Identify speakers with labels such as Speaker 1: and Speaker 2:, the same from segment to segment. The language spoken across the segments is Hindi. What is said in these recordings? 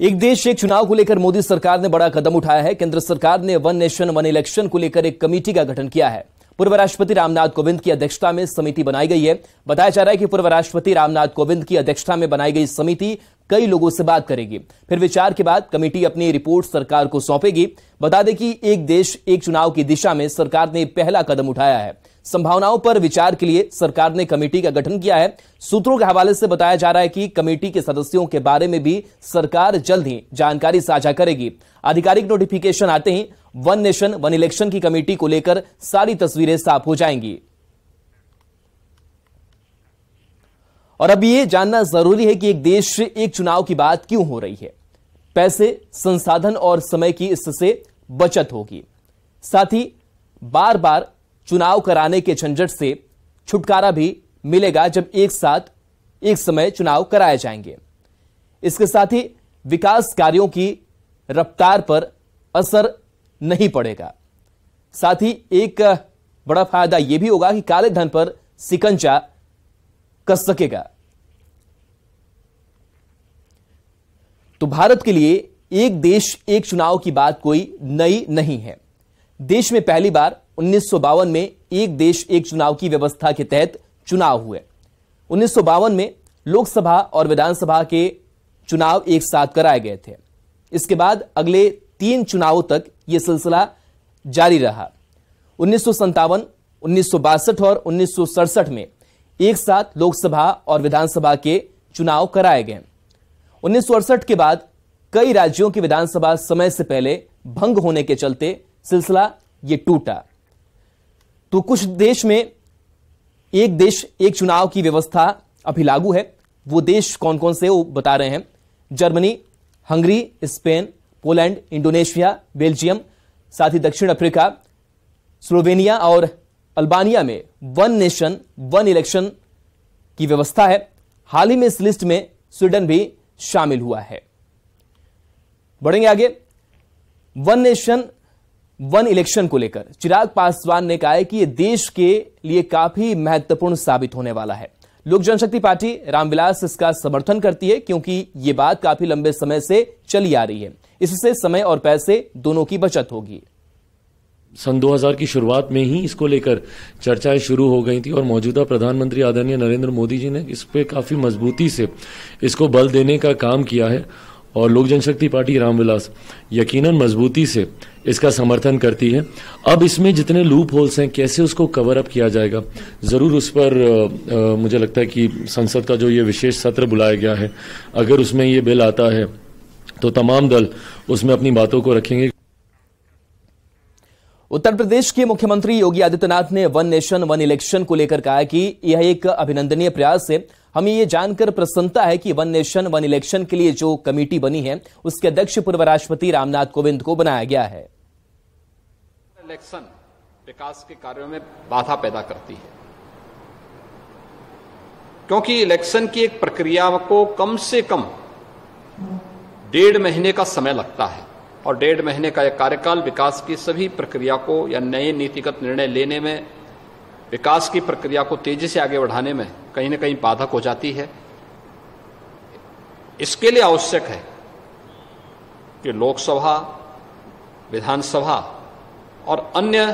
Speaker 1: एक देश एक चुनाव को लेकर मोदी सरकार ने बड़ा कदम उठाया है। केंद्र सरकार ने वन नेशन वन इलेक्शन को लेकर एक कमेटी का गठन किया है। पूर्व राष्ट्रपति रामनाथ कोविंद की अध्यक्षता में समिति बनाई गई है। बताया जा रहा है कि पूर्व राष्ट्रपति रामनाथ कोविंद की अध्यक्षता में बनाई गई समिति कई लोगों से बात करेगी। फिर विचार के बाद कमेटी अपनी रिपोर्ट सरकार को सौंपेगी। बता दें कि एक देश एक चुनाव की दिशा में सरकार ने पहला कदम उठाया है। संभावनाओं पर विचार के लिए सरकार ने कमेटी का गठन किया है। सूत्रों के हवाले से बताया जा रहा है कि कमेटी के सदस्यों के बारे में भी सरकार जल्द ही जानकारी साझा करेगी। आधिकारिक नोटिफिकेशन आते ही वन नेशन वन इलेक्शन की कमेटी को लेकर सारी तस्वीरें साफ हो जाएंगी। और अब ये जानना जरूरी है कि एक देश एक चुनाव की बात क्यों हो रही है। पैसे, संसाधन और समय की इससे बचत होगी। साथ ही बार बार चुनाव कराने के झंझट से छुटकारा भी मिलेगा जब एक साथ एक समय चुनाव कराए जाएंगे। इसके साथ ही विकास कार्यों की रफ्तार पर असर नहीं पड़ेगा। साथ ही एक बड़ा फायदा यह भी होगा कि काले धन पर शिकंजा कस सकेगा। तो भारत के लिए एक देश एक चुनाव की बात कोई नई नहीं है। देश में पहली बार 1952 में एक देश एक चुनाव की व्यवस्था के तहत चुनाव हुए। 1952 में लोकसभा और विधानसभा के चुनाव एक साथ कराए गए थे। इसके बाद अगले 3 चुनावों तक यह सिलसिला जारी रहा। 1957, 1962 और 1967 में एक साथ लोकसभा और विधानसभा के चुनाव कराए गए। 1968 के बाद कई राज्यों की विधानसभा समय से पहले भंग होने के चलते सिलसिला ये टूटा। तो कुछ देश में एक देश एक चुनाव की व्यवस्था अभी लागू है। वो देश कौन कौन से वो बता रहे हैं। Germany, Hungary, Spain, Poland, Indonesia, Belgium, साथ ही दक्षिण अफ्रीका, स्लोवेनिया और अल्बानिया में वन नेशन वन इलेक्शन की व्यवस्था है। हाल ही में इस लिस्ट में स्वीडन भी शामिल हुआ है। बढ़ेंगे आगे। वन नेशन वन इलेक्शन को लेकर चिराग पासवान ने कहा है कि यह देश के लिए काफी महत्वपूर्ण साबित होने वाला है। लोक जनशक्ति पार्टी रामविलास इसका समर्थन करती है क्योंकि यह बात काफी लंबे समय से चली आ रही है। इससे समय और पैसे दोनों की बचत होगी।
Speaker 2: सन 2000 की शुरुआत में ही इसको लेकर चर्चाएं शुरू हो गई थी और मौजूदा प्रधानमंत्री आदरणीय नरेंद्र मोदी जी ने इस पे काफी मजबूती से इसको बल देने का काम किया है और लोक जनशक्ति पार्टी रामविलास यकीनन मजबूती से इसका समर्थन करती है। अब इसमें जितने लूप होल्स हैं कैसे उसको कवर अप किया जाएगा, जरूर उस पर मुझे लगता है कि संसद का जो ये विशेष सत्र बुलाया गया है, अगर उसमें ये बिल आता है तो तमाम दल उसमें अपनी बातों को रखेंगे।
Speaker 1: उत्तर प्रदेश के मुख्यमंत्री योगी आदित्यनाथ ने वन नेशन वन इलेक्शन को लेकर कहा कि यह एक अभिनंदनीय प्रयास है। हमें यह जानकर प्रसन्नता है कि वन नेशन वन इलेक्शन के लिए जो कमेटी बनी है उसके अध्यक्ष पूर्व राष्ट्रपति रामनाथ कोविंद को बनाया गया है।
Speaker 3: इलेक्शन विकास के कार्यों में बाधा पैदा करती है क्योंकि इलेक्शन की एक प्रक्रिया को कम से कम 1.5 महीने का समय लगता है और 1.5 महीने का यह कार्यकाल विकास की सभी प्रक्रिया को या नए नीतिगत निर्णय लेने में, विकास की प्रक्रिया को तेजी से आगे बढ़ाने में कहीं न कहीं बाधक हो जाती है। इसके लिए आवश्यक है कि लोकसभा, विधानसभा और अन्य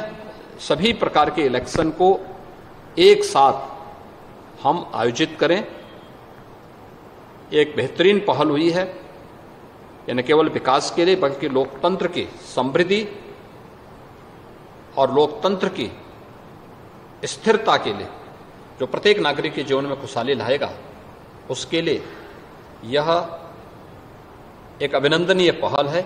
Speaker 3: सभी प्रकार के इलेक्शन को एक साथ हम आयोजित करें। एक बेहतरीन पहल हुई है। यह न केवल विकास के लिए बल्कि लोकतंत्र की समृद्धि और लोकतंत्र की स्थिरता के लिए, जो प्रत्येक नागरिक के जीवन में खुशहाली लाएगा, उसके लिए यह एक अभिनंदनीय पहल है।